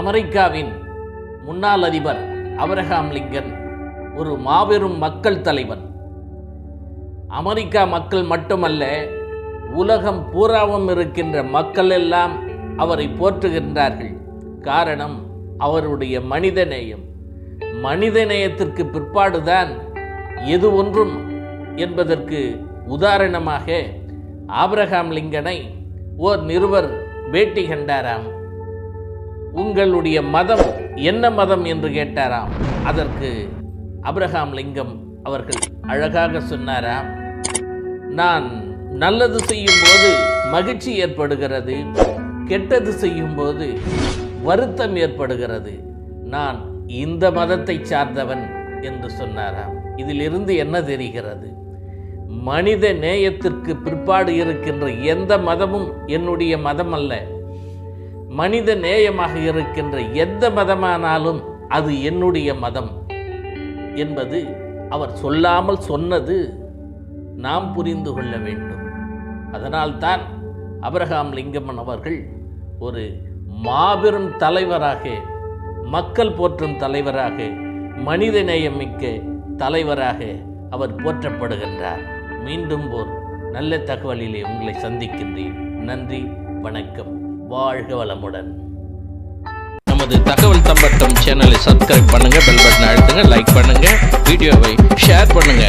அமெரிக்காவின் முன்னாள் அதிபர் ஆபிரகாம் லிங்கன் ஒரு மாபெரும் மக்கள் தலைவன். அமெரிக்கா மக்கள் மட்டுமல்ல, உலகம் பூராவும் இருக்கின்ற மக்கள் எல்லாம் அவரை போற்றுகின்றார்கள். காரணம் அவருடைய மனிதநேயம். மனிதநேயத்திற்கு பிற்பாடுதான் எது ஒன்றும் என்பதற்கு உதாரணமாக ஆபிரகாம் லிங்கனை ஓர் நிருபர் பேட்டி கண்டாராம். உங்களுடைய மதம் என்ன மதம் என்று கேட்டாராம். அதற்கு ஆபிரகாம் லிங்கம் அவர்கள் அழகாக சொன்னாராம், நான் நல்லது செய்யும் போது மகிழ்ச்சி ஏற்படுகிறது, கெட்டது செய்யும் போது வருத்தம் ஏற்படுகிறது, நான் இந்த மதத்தை சார்ந்தவன் என்று சொன்னாராம். இதிலிருந்து என்ன தெரிகிறது? மனித நேயத்திற்கு பிற்பாடு இருக்கின்ற எந்த மதமும் என்னுடைய மதம் அல்ல. மனித நேயமாக இருக்கின்ற எந்த மதமானாலும் அது என்னுடைய மதம் என்பது அவர் சொல்லாமல் சொன்னது நாம் புரிந்து கொள்ள வேண்டும். அதனால்தான் ஆபிரகாம் லிங்கன் அவர்கள் ஒரு மாபெரும் தலைவராக, மக்கள் போற்றும் தலைவராக, மனிதநேயம் மிக்க தலைவராக அவர் போற்றப்படுகின்றார். மீண்டும் ஒரு நல்ல தகவலிலே உங்களை சந்திக்கின்றேன். நன்றி, வணக்கம், வாழ்க வளமுடன். நமது தகவல் தம்பட்டம் சேனலை சப்ஸ்கிரைப் பண்ணுங்க, பெல் பட்டன் அழுத்துங்க, லைக் பண்ணுங்க, வீடியோவை ஷேர் பண்ணுங்க.